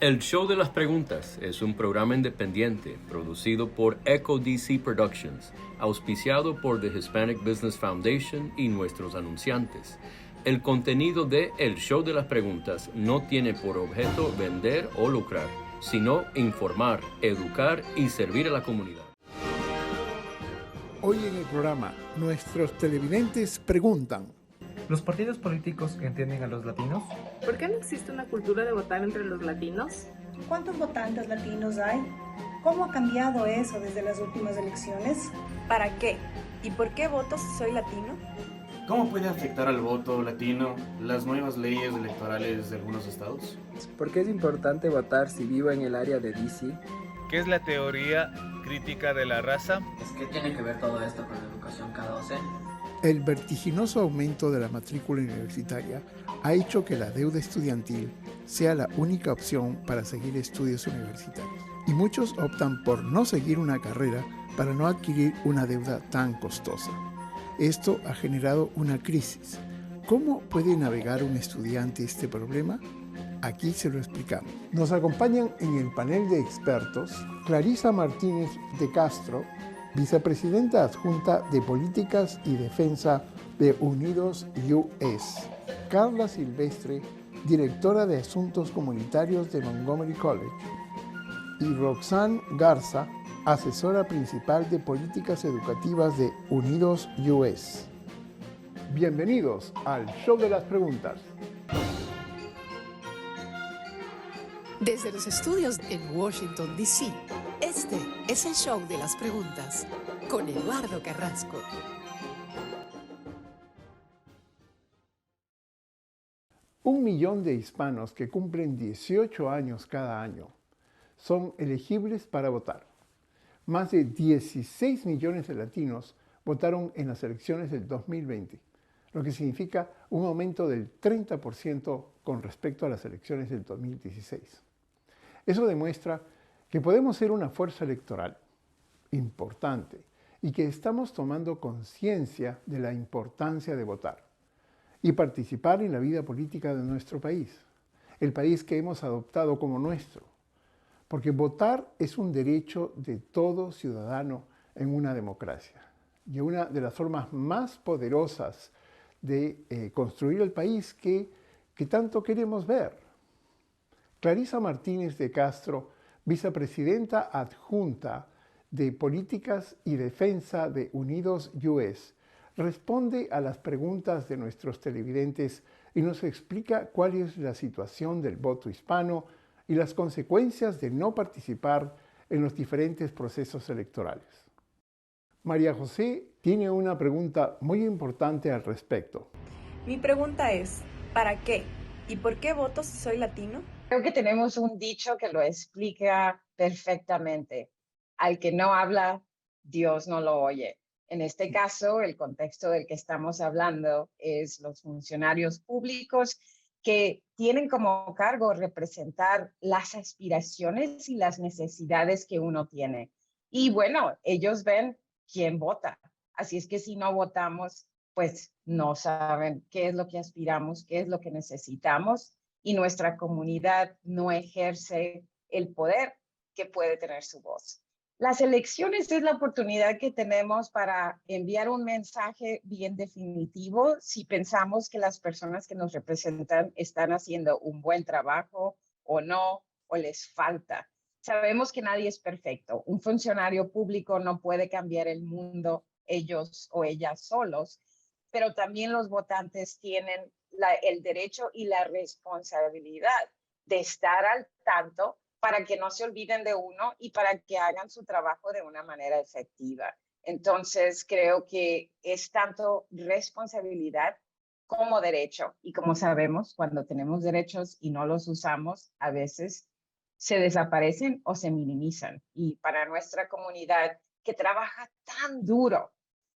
El Show de las Preguntas es un programa independiente producido por Echo DC Productions, auspiciado por The Hispanic Business Foundation y nuestros anunciantes. El contenido de El Show de las Preguntas no tiene por objeto vender o lucrar, sino informar, educar y servir a la comunidad. Hoy en el programa, nuestros televidentes preguntan: ¿los partidos políticos entienden a los latinos? ¿Por qué no existe una cultura de votar entre los latinos? ¿Cuántos votantes latinos hay? ¿Cómo ha cambiado eso desde las últimas elecciones? ¿Para qué? ¿Y por qué voto si soy latino? ¿Cómo puede afectar al voto latino las nuevas leyes electorales de algunos estados? ¿Por qué es importante votar si vivo en el área de DC? ¿Qué es la teoría crítica de la raza? ¿Qué tiene que ver todo esto con la educación K12? El vertiginoso aumento de la matrícula universitaria ha hecho que la deuda estudiantil sea la única opción para seguir estudios universitarios. Y muchos optan por no seguir una carrera para no adquirir una deuda tan costosa. Esto ha generado una crisis. ¿Cómo puede navegar un estudiante este problema? Aquí se lo explicamos. Nos acompañan en el panel de expertos Clarisa Martínez de Castro, vicepresidenta adjunta de Políticas y Defensa de Unidos US; Carla Silvestre, directora de Asuntos Comunitarios de Montgomery College; y Roxanne Garza, asesora principal de Políticas Educativas de Unidos US. Bienvenidos al Show de las Preguntas. Desde los estudios en Washington, D.C., este es el Show de las Preguntas con Eduardo Carrasco. Un millón de hispanos que cumplen 18 años cada año son elegibles para votar. Más de 16 millones de latinos votaron en las elecciones del 2020, lo que significa un aumento del 30% con respecto a las elecciones del 2016. Eso demuestra que podemos ser una fuerza electoral importante y que estamos tomando conciencia de la importancia de votar y participar en la vida política de nuestro país, el país que hemos adoptado como nuestro, porque votar es un derecho de todo ciudadano en una democracia y una de las formas más poderosas de construir el país que tanto queremos ver. Clarisa Martínez de Castro, vicepresidenta adjunta de Políticas y Defensa de Unidos US, responde a las preguntas de nuestros televidentes y nos explica cuál es la situación del voto hispano y las consecuencias de no participar en los diferentes procesos electorales. María José tiene una pregunta muy importante al respecto. Mi pregunta es, ¿para qué? ¿Y por qué voto si soy latino? Creo que tenemos un dicho que lo explica perfectamente. Al que no habla, Dios no lo oye. En este caso, el contexto del que estamos hablando es los funcionarios públicos que tienen como cargo representar las aspiraciones y las necesidades que uno tiene. Y bueno, ellos ven quién vota. Así es que si no votamos, pues no saben qué es lo que aspiramos, qué es lo que necesitamos, y nuestra comunidad no ejerce el poder que puede tener su voz. Las elecciones es la oportunidad que tenemos para enviar un mensaje bien definitivo si pensamos que las personas que nos representan están haciendo un buen trabajo o no, o les falta. Sabemos que nadie es perfecto. Un funcionario público no puede cambiar el mundo ellos o ellas solos, pero también los votantes tienen el derecho y la responsabilidad de estar al tanto para que no se olviden de uno y para que hagan su trabajo de una manera efectiva. Entonces, creo que es tanto responsabilidad como derecho. Y como sabemos, cuando tenemos derechos y no los usamos, a veces se desaparecen o se minimizan. Y para nuestra comunidad que trabaja tan duro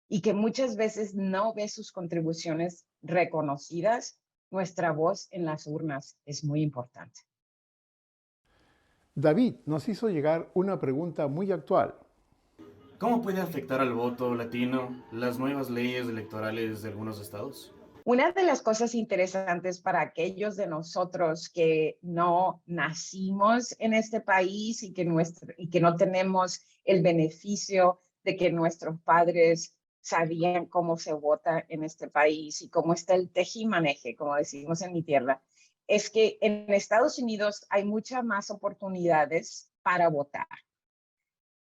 y que muchas veces no ve sus contribuciones reconocidas, nuestra voz en las urnas es muy importante. David nos hizo llegar una pregunta muy actual. ¿Cómo puede afectar al voto latino las nuevas leyes electorales de algunos estados? Una de las cosas interesantes para aquellos de nosotros que no nacimos en este país y que no tenemos el beneficio de que nuestros padres sabían cómo se vota en este país y cómo está el tejimaneje, como decimos en mi tierra, es que en Estados Unidos hay muchas más oportunidades para votar.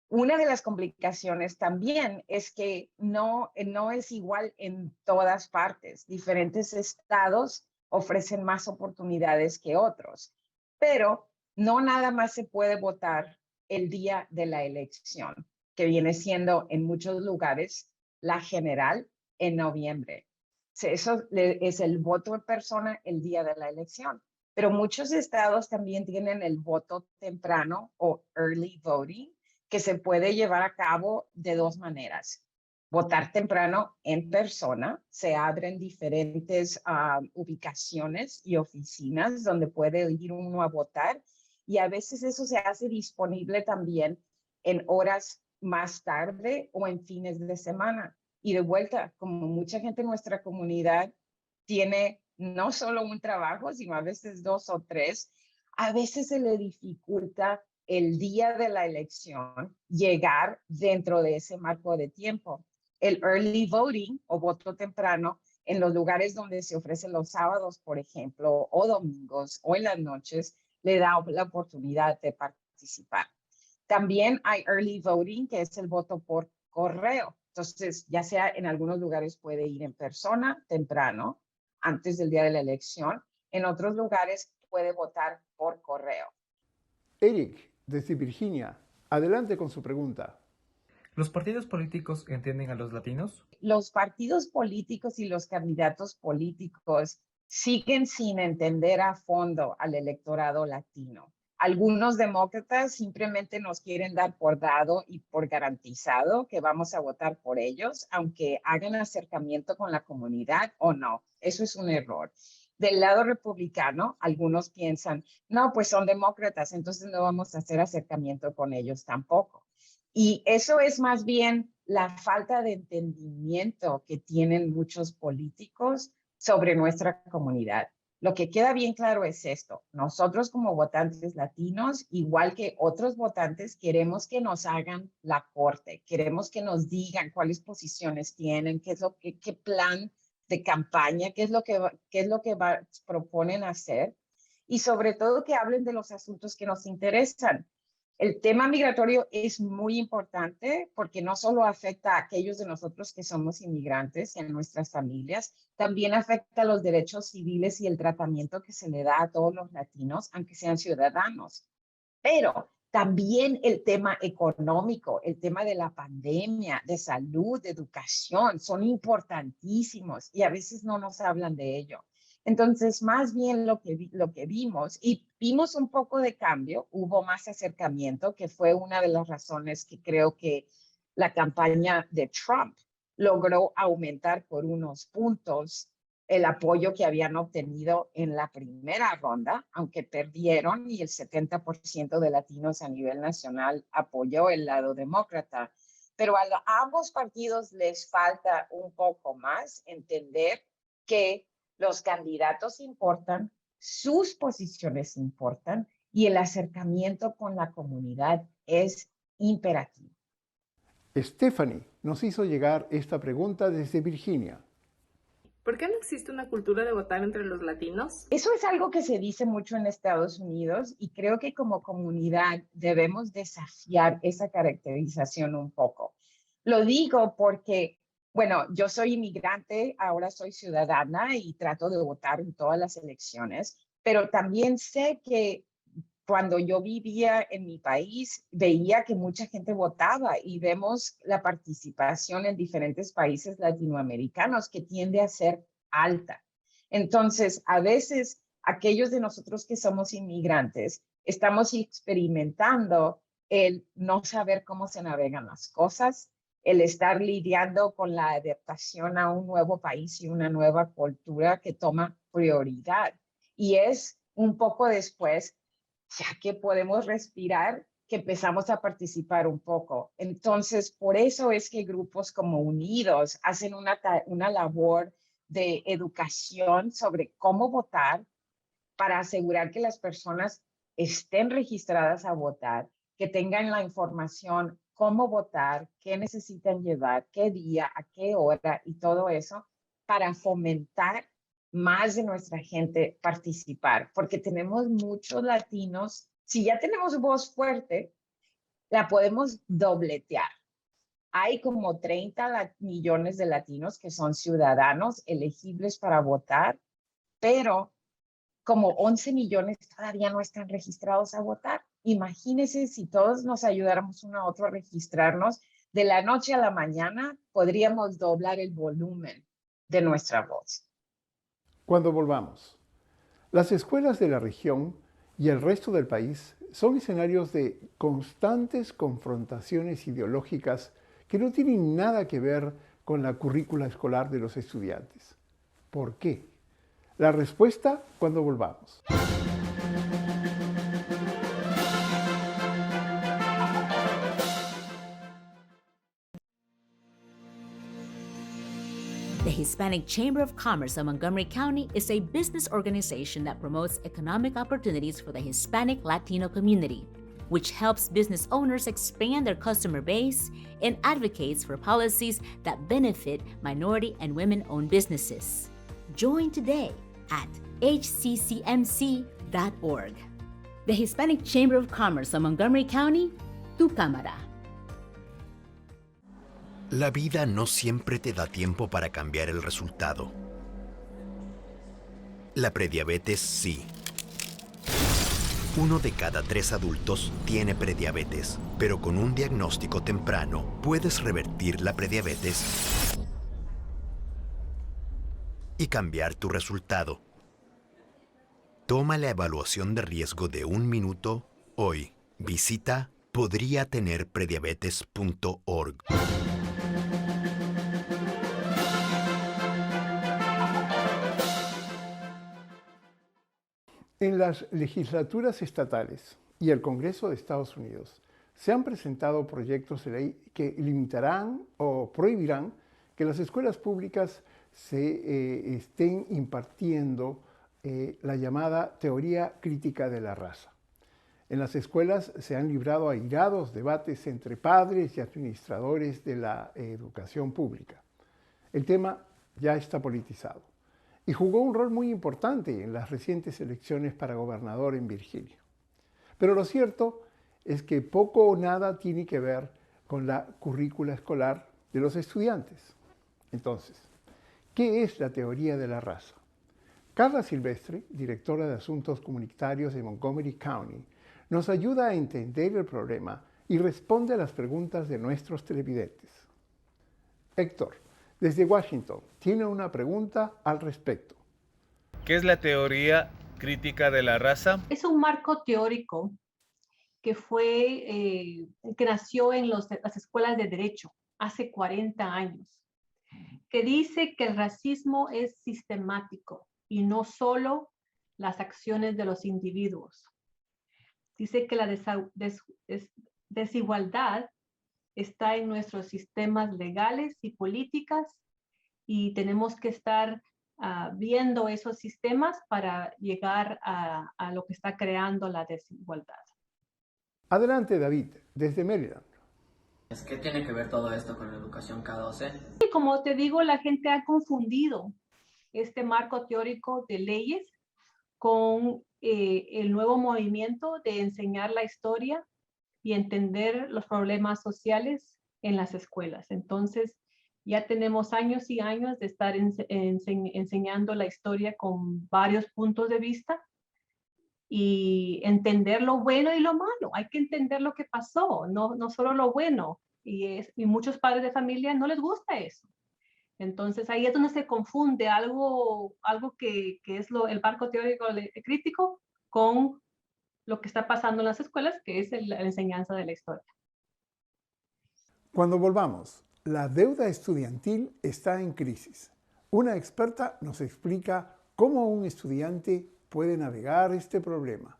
Una de las complicaciones también es que no es igual en todas partes. Diferentes estados ofrecen más oportunidades que otros, pero no nada más se puede votar el día de la elección, que viene siendo en muchos lugares la general en noviembre. Eso es el voto en persona el día de la elección. Pero muchos estados también tienen el voto temprano o early voting, que se puede llevar a cabo de dos maneras. Votar temprano en persona, se abren diferentes ubicaciones y oficinas donde puede ir uno a votar, y a veces eso se hace disponible también en horas más tarde o en fines de semana. Y de vuelta, como mucha gente en nuestra comunidad tiene no solo un trabajo, sino a veces dos o tres, a veces se le dificulta el día de la elección llegar dentro de ese marco de tiempo. El early voting o voto temprano en los lugares donde se ofrecen los sábados, por ejemplo, o domingos o en las noches, le da la oportunidad de participar. También hay early voting, que es el voto por correo. Entonces, ya sea en algunos lugares puede ir en persona temprano, antes del día de la elección. En otros lugares puede votar por correo. Eric, desde Virginia, adelante con su pregunta. ¿Los partidos políticos entienden a los latinos? Los partidos políticos y los candidatos políticos siguen sin entender a fondo al electorado latino. Algunos demócratas simplemente nos quieren dar por dado y por garantizado que vamos a votar por ellos, aunque hagan acercamiento con la comunidad o no. Eso es un error. Del lado republicano, algunos piensan, no, pues son demócratas, entonces no vamos a hacer acercamiento con ellos tampoco. Y eso es más bien la falta de entendimiento que tienen muchos políticos sobre nuestra comunidad. Lo que queda bien claro es esto: nosotros como votantes latinos, igual que otros votantes, queremos que nos hagan la corte, queremos que nos digan cuáles posiciones tienen, qué plan de campaña, qué es lo que proponen hacer, y sobre todo que hablen de los asuntos que nos interesan. El tema migratorio es muy importante porque no solo afecta a aquellos de nosotros que somos inmigrantes y a nuestras familias, también afecta a los derechos civiles y el tratamiento que se le da a todos los latinos, aunque sean ciudadanos. Pero también el tema económico, el tema de la pandemia, de salud, de educación, son importantísimos y a veces no nos hablan de ello. Entonces, más bien lo que vimos, y vimos un poco de cambio, hubo más acercamiento, que fue una de las razones que creo que la campaña de Trump logró aumentar por unos puntos el apoyo que habían obtenido en la primera ronda, aunque perdieron, y el 70% de latinos a nivel nacional apoyó el lado demócrata. Pero a ambos partidos les falta un poco más entender que los candidatos importan, sus posiciones importan y el acercamiento con la comunidad es imperativo. Stephanie nos hizo llegar esta pregunta desde Virginia. ¿Por qué no existe una cultura de votar entre los latinos? Eso es algo que se dice mucho en Estados Unidos y creo que como comunidad debemos desafiar esa caracterización un poco. Lo digo porque, bueno, yo soy inmigrante, ahora soy ciudadana y trato de votar en todas las elecciones, pero también sé que cuando yo vivía en mi país, veía que mucha gente votaba y vemos la participación en diferentes países latinoamericanos que tiende a ser alta. Entonces, a veces, aquellos de nosotros que somos inmigrantes, estamos experimentando el no saber cómo se navegan las cosas, el estar lidiando con la adaptación a un nuevo país y una nueva cultura que toma prioridad. Y es un poco después, ya que podemos respirar, que empezamos a participar un poco. Entonces, por eso es que grupos como Unidos hacen una labor de educación sobre cómo votar para asegurar que las personas estén registradas a votar, que tengan la información cómo votar, qué necesitan llevar, qué día, a qué hora y todo eso para fomentar más de nuestra gente participar, porque tenemos muchos latinos. Si ya tenemos voz fuerte, la podemos dobletear. Hay como 30 millones de latinos que son ciudadanos elegibles para votar, pero como 11 millones todavía no están registrados a votar. Imagínense si todos nos ayudáramos uno a otro a registrarnos, de la noche a la mañana podríamos doblar el volumen de nuestra voz. Cuando volvamos, las escuelas de la región y el resto del país son escenarios de constantes confrontaciones ideológicas que no tienen nada que ver con la currícula escolar de los estudiantes. ¿Por qué? La respuesta cuando volvamos. The Hispanic Chamber of Commerce of Montgomery County is a business organization that promotes economic opportunities for the Hispanic Latino community, which helps business owners expand their customer base and advocates for policies that benefit minority and women-owned businesses. Join today at hccmc.org. The Hispanic Chamber of Commerce of Montgomery County, tu cámara. La vida no siempre te da tiempo para cambiar el resultado. La prediabetes sí. 1 de cada 3 adultos tiene prediabetes, pero con un diagnóstico temprano puedes revertir la prediabetes y cambiar tu resultado. Toma la evaluación de riesgo de 1 minuto hoy. Visita podriatenerprediabetes.org. En las legislaturas estatales y el Congreso de Estados Unidos se han presentado proyectos de ley que limitarán o prohibirán que las escuelas públicas se estén impartiendo la llamada teoría crítica de la raza. En las escuelas se han librado airados debates entre padres y administradores de la educación pública. El tema ya está politizado y jugó un rol muy importante en las recientes elecciones para gobernador en Virginia. Pero lo cierto es que poco o nada tiene que ver con la currícula escolar de los estudiantes. Entonces, ¿qué es la teoría de la raza? Carla Silvestre, directora de Asuntos Comunitarios de Montgomery County, nos ayuda a entender el problema y responde a las preguntas de nuestros televidentes. Héctor, desde Washington, tiene una pregunta al respecto. ¿Qué es la teoría crítica de la raza? Es un marco teórico que nació en las escuelas de derecho hace 40 años, que dice que el racismo es sistemático y no solo las acciones de los individuos. Dice que la desigualdad está en nuestros sistemas legales y políticas y tenemos que estar viendo esos sistemas para llegar a lo que está creando la desigualdad. Adelante, David, desde Maryland. ¿Qué tiene que ver todo esto con la educación K12? Y como te digo, la gente ha confundido este marco teórico de leyes con el nuevo movimiento de enseñar la historia y entender los problemas sociales en las escuelas. Entonces, ya tenemos años y años de estar enseñando la historia con varios puntos de vista y entender lo bueno y lo malo. Hay que entender lo que pasó, no solo lo bueno. Y muchos padres de familia no les gusta eso. Entonces, ahí es donde se confunde algo que es el marco teórico crítico con lo que está pasando en las escuelas, que es la enseñanza de la historia. Cuando volvamos, la deuda estudiantil está en crisis. Una experta nos explica cómo un estudiante puede navegar este problema.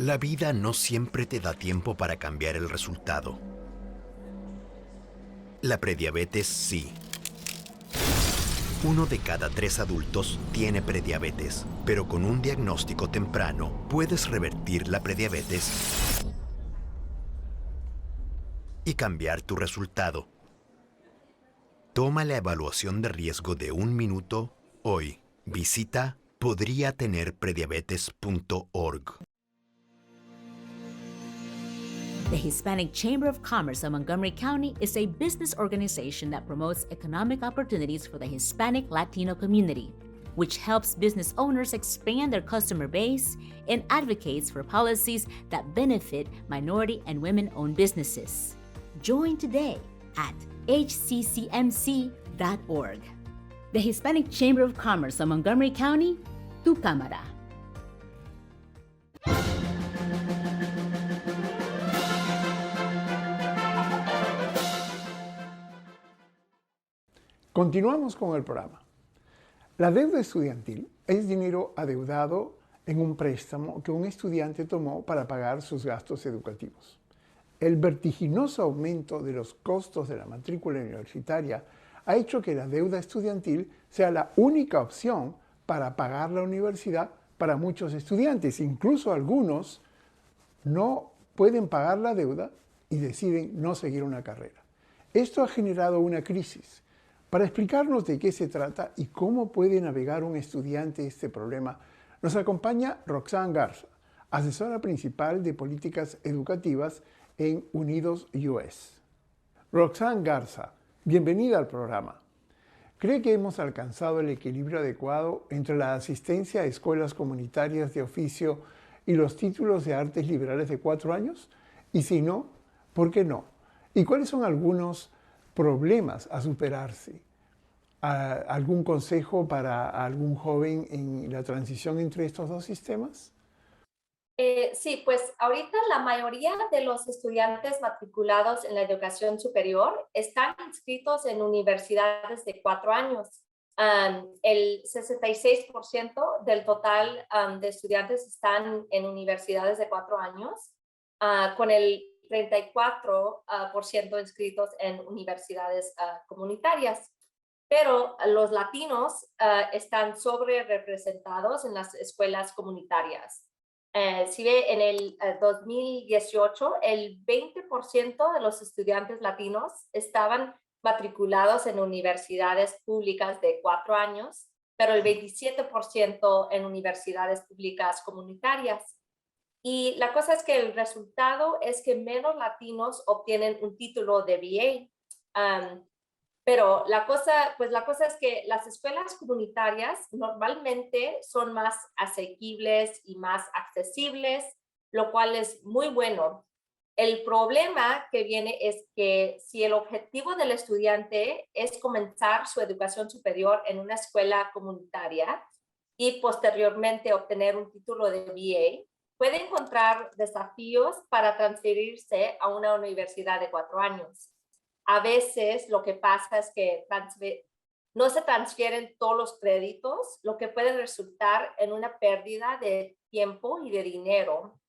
La vida no siempre te da tiempo para cambiar el resultado. La prediabetes sí. 1 de cada 3 adultos tiene prediabetes, pero con un diagnóstico temprano puedes revertir la prediabetes y cambiar tu resultado. Toma la evaluación de riesgo de 1 minuto hoy. Visita podriatenerprediabetes.org. The Hispanic Chamber of Commerce of Montgomery County is a business organization that promotes economic opportunities for the Hispanic Latino community, which helps business owners expand their customer base and advocates for policies that benefit minority and women-owned businesses. Join today at hccmc.org. The Hispanic Chamber of Commerce of Montgomery County, tu cámara. Continuamos con el programa. La deuda estudiantil es dinero adeudado en un préstamo que un estudiante tomó para pagar sus gastos educativos. El vertiginoso aumento de los costos de la matrícula universitaria ha hecho que la deuda estudiantil sea la única opción para pagar la universidad para muchos estudiantes. Incluso algunos no pueden pagar la deuda y deciden no seguir una carrera. Esto ha generado una crisis. Para explicarnos de qué se trata y cómo puede navegar un estudiante este problema, nos acompaña Roxanne Garza, asesora principal de políticas educativas en Unidos US. Roxanne Garza, bienvenida al programa. ¿Cree que hemos alcanzado el equilibrio adecuado entre la asistencia a escuelas comunitarias de oficio y los títulos de artes liberales de 4 años? Y si no, ¿por qué no? ¿Y cuáles son algunos problemas a superarse? ¿Algún consejo para algún joven en la transición entre estos dos sistemas? Sí, pues ahorita la mayoría de los estudiantes matriculados en la educación superior están inscritos en universidades de 4 años. El 66% del total de estudiantes están en universidades de 4 años, con el 34% inscritos en universidades comunitarias. Pero los latinos están sobre representados en las escuelas comunitarias. Si ve, en el 2018, el 20% de los estudiantes latinos estaban matriculados en universidades públicas de 4 años, pero el 27% en universidades públicas comunitarias. Y la cosa es que el resultado es que menos latinos obtienen un título de BA. Pero la cosa es que las escuelas comunitarias normalmente son más asequibles y más accesibles, lo cual es muy bueno. El problema que viene es que si el objetivo del estudiante es comenzar su educación superior en una escuela comunitaria y posteriormente obtener un título de BA, puede encontrar desafíos para transferirse a una universidad de 4 años. A veces lo que pasa es que no se transfieren todos los créditos, lo que puede resultar en una pérdida de tiempo y de dinero.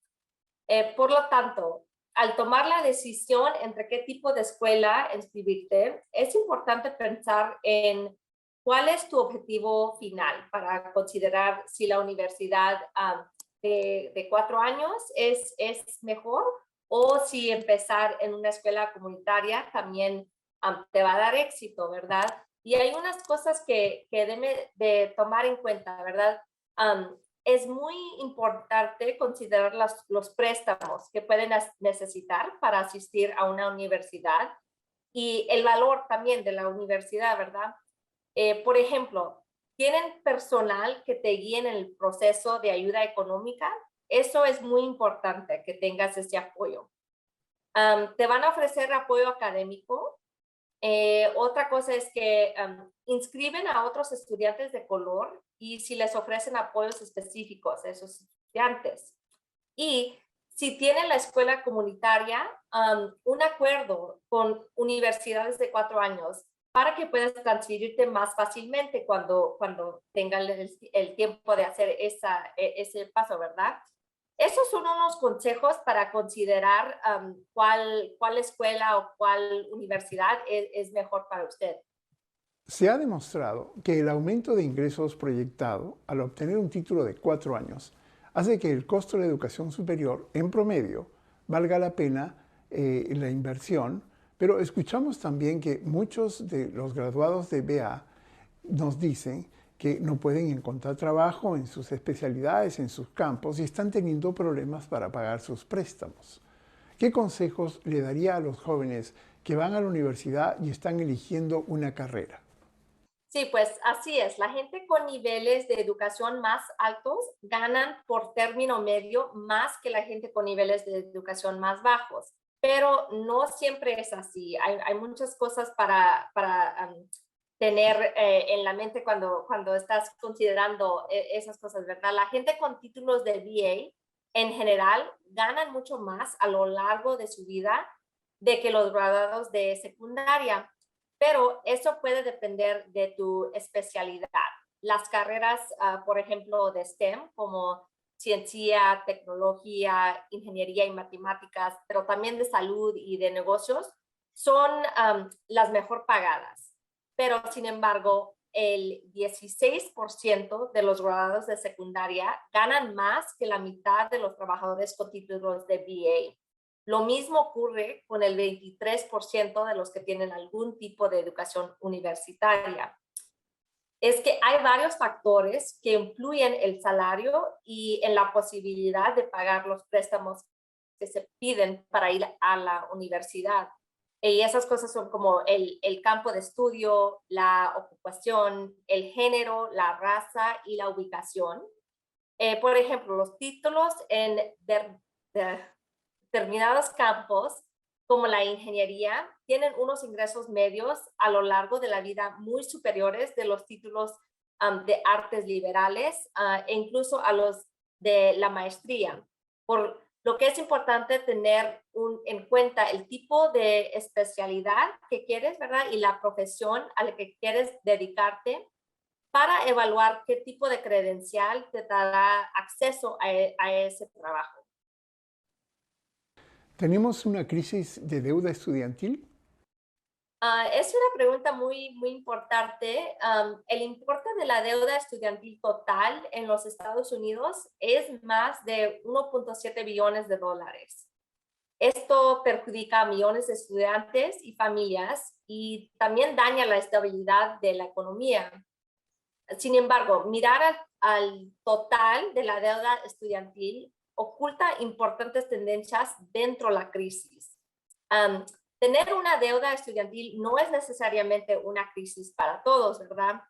Por lo tanto, al tomar la decisión entre qué tipo de escuela inscribirte, es importante pensar en cuál es tu objetivo final para considerar si la universidad de 4 años es mejor, o si empezar en una escuela comunitaria también te va a dar éxito, ¿verdad? Y hay unas cosas que debe de tomar en cuenta, ¿verdad? Es muy importante considerar los préstamos que pueden necesitar para asistir a una universidad y el valor también de la universidad, ¿verdad? Por ejemplo, ¿tienen personal que te guíen en el proceso de ayuda económica? Eso es muy importante que tengas ese apoyo. Te van a ofrecer apoyo académico. Otra cosa es que inscriben a otros estudiantes de color y si les ofrecen apoyos específicos a esos estudiantes. Y si tienen la escuela comunitaria, un acuerdo con universidades de 4 años para que puedas transferirte más fácilmente cuando tengan el tiempo de hacer ese paso, ¿verdad? Esos son unos consejos para considerar cuál escuela o cuál universidad es mejor para usted. Se ha demostrado que el aumento de ingresos proyectado al obtener un título de 4 años hace que el costo de la educación superior, en promedio, valga la pena la inversión, pero escuchamos también que muchos de los graduados de BA nos dicen que no pueden encontrar trabajo en sus especialidades, en sus campos, y están teniendo problemas para pagar sus préstamos. ¿Qué consejos le daría a los jóvenes que van a la universidad y están eligiendo una carrera? Sí, pues así es. La gente con niveles de educación más altos ganan por término medio más que la gente con niveles de educación más bajos. Pero no siempre es así. Hay muchas cosas para tener en la mente cuando estás considerando esas cosas, ¿verdad? La gente con títulos de BA en general ganan mucho más a lo largo de su vida de que los graduados de secundaria. Pero eso puede depender de tu especialidad. Las carreras, por ejemplo, de STEM, como ciencia, tecnología, ingeniería y matemáticas, pero también de salud y de negocios, son las mejor pagadas. Pero, sin embargo, el 16% de los graduados de secundaria ganan más que la mitad de los trabajadores con títulos de BA. Lo mismo ocurre con el 23% de los que tienen algún tipo de educación universitaria. Es que hay varios factores que influyen el salario y en la posibilidad de pagar los préstamos que se piden para ir a la universidad. Y esas cosas son como el campo de estudio, la ocupación, el género, la raza y la ubicación. Por ejemplo, los títulos en determinados campos, como la ingeniería, tienen unos ingresos medios a lo largo de la vida muy superiores de los títulos de artes liberales e incluso a los de la maestría. Por lo que es importante tener en cuenta el tipo de especialidad que quieres, ¿verdad? Y la profesión a la que quieres dedicarte para evaluar qué tipo de credencial te dará acceso a ese trabajo. ¿Tenemos una crisis de deuda estudiantil? Es una pregunta muy importante. El importe de la deuda estudiantil total en los Estados Unidos es más de 1.7 billones de dólares. Esto perjudica a millones de estudiantes y familias y también daña la estabilidad de la economía. Sin embargo, mirar al total de la deuda estudiantil oculta importantes tendencias dentro de la crisis. Tener una deuda estudiantil no es necesariamente una crisis para todos, ¿verdad?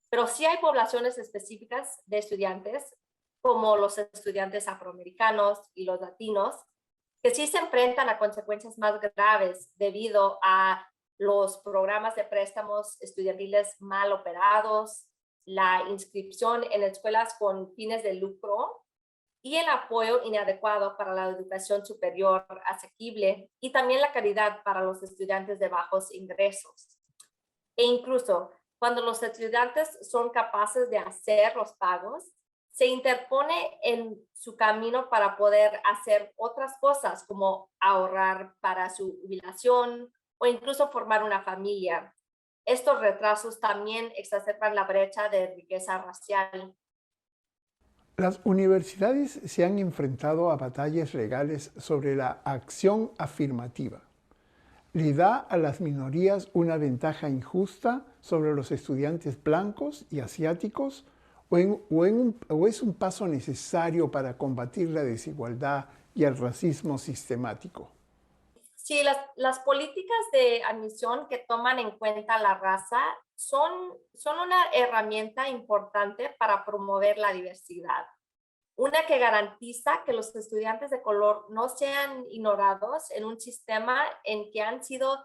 Pero sí hay poblaciones específicas de estudiantes, como los estudiantes afroamericanos y los latinos, que sí se enfrentan a consecuencias más graves debido a los programas de préstamos estudiantiles mal operados, la inscripción en escuelas con fines de lucro y el apoyo inadecuado para la educación superior asequible y también la calidad para los estudiantes de bajos ingresos. E incluso cuando los estudiantes son capaces de hacer los pagos, se interpone en su camino para poder hacer otras cosas como ahorrar para su jubilación o incluso formar una familia. Estos retrasos también exacerban la brecha de riqueza racial. Las universidades se han enfrentado a batallas legales sobre la acción afirmativa. ¿Le da a las minorías una ventaja injusta sobre los estudiantes blancos y asiáticos? ¿O es un paso necesario para combatir la desigualdad y el racismo sistemático? Sí, las políticas de admisión que toman en cuenta la raza son una herramienta importante para promover la diversidad. Una que garantiza que los estudiantes de color no sean ignorados en un sistema en que han sido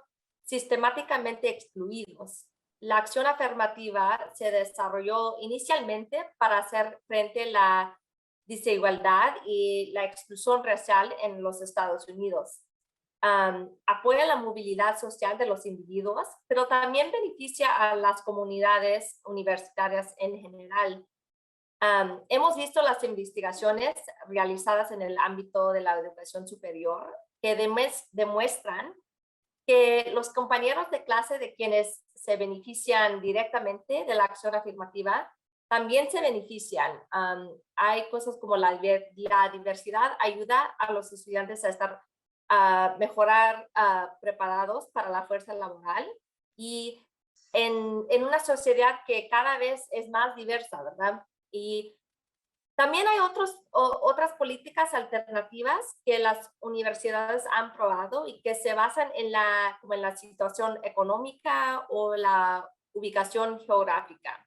sistemáticamente excluidos. La acción afirmativa se desarrolló inicialmente para hacer frente a la desigualdad y la exclusión racial en los Estados Unidos. Apoya la movilidad social de los individuos, pero también beneficia a las comunidades universitarias en general. Hemos visto las investigaciones realizadas en el ámbito de la educación superior que demuestran que los compañeros de clase de quienes se benefician directamente de la acción afirmativa también se benefician. Hay cosas como la diversidad ayuda a los estudiantes a estar mejorar preparados para la fuerza laboral y en una sociedad que cada vez es más diversa, ¿verdad? Y también hay otras políticas alternativas que las universidades han probado y que se basan como en la situación económica o la ubicación geográfica.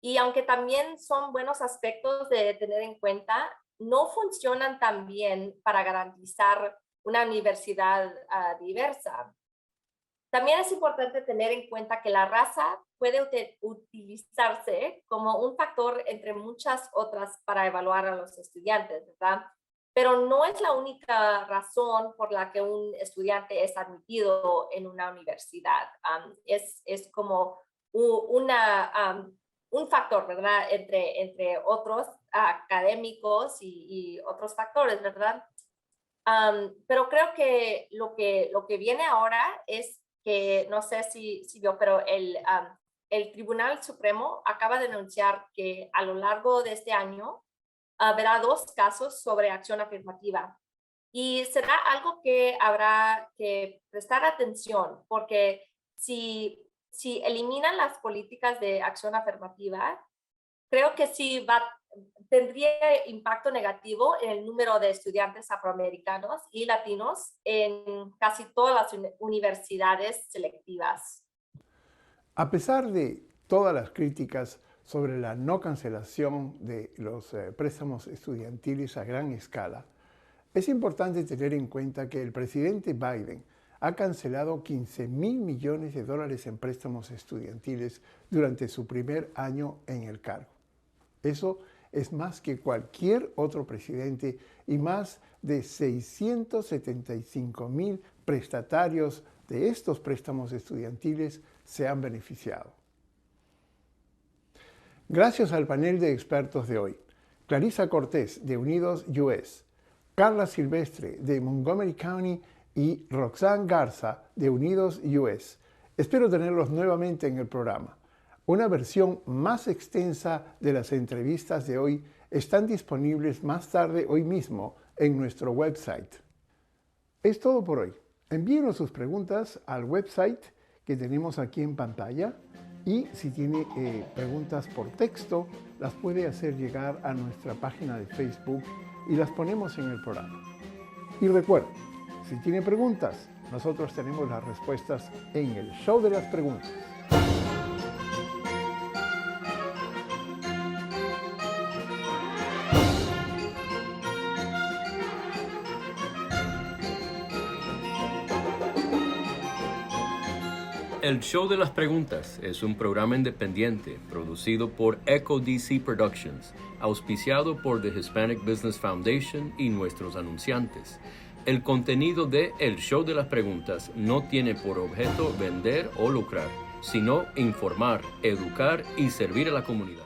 Y aunque también son buenos aspectos de tener en cuenta, no funcionan tan bien para garantizar una universidad diversa. También es importante tener en cuenta que la raza puede utilizarse como un factor entre muchas otras para evaluar a los estudiantes, ¿verdad? Pero no es la única razón por la que un estudiante es admitido en una universidad. Es como un factor, ¿verdad? Entre otros académicos y otros factores, ¿verdad? Pero creo que lo que viene ahora es que, no sé si vio, pero el Tribunal Supremo acaba de anunciar que a lo largo de este año habrá 2 casos sobre acción afirmativa. Y será algo que habrá que prestar atención, porque si eliminan las políticas de acción afirmativa, creo que sí tendría impacto negativo en el número de estudiantes afroamericanos y latinos en casi todas las universidades selectivas. A pesar de todas las críticas sobre la no cancelación de los préstamos estudiantiles a gran escala, es importante tener en cuenta que el presidente Biden ha cancelado $15,000 millones en préstamos estudiantiles durante su primer año en el cargo. Eso es más que cualquier otro presidente y más de 675,000 prestatarios de estos préstamos estudiantiles se han beneficiado. Gracias al panel de expertos de hoy, Clarisa Cortés de Unidos US, Carla Silvestre de Montgomery County y Roxanne Garza de Unidos US. Espero tenerlos nuevamente en el programa. Una versión más extensa de las entrevistas de hoy están disponibles más tarde hoy mismo en nuestro website. Es todo por hoy. Envíenos sus preguntas al website que tenemos aquí en pantalla y si tiene preguntas por texto, las puede hacer llegar a nuestra página de Facebook y las ponemos en el programa. Y recuerden, si tiene preguntas, nosotros tenemos las respuestas en el show de las preguntas. El Show de las Preguntas es un programa independiente producido por Echo DC Productions, auspiciado por The Hispanic Business Foundation y nuestros anunciantes. El contenido de El Show de las Preguntas no tiene por objeto vender o lucrar, sino informar, educar y servir a la comunidad.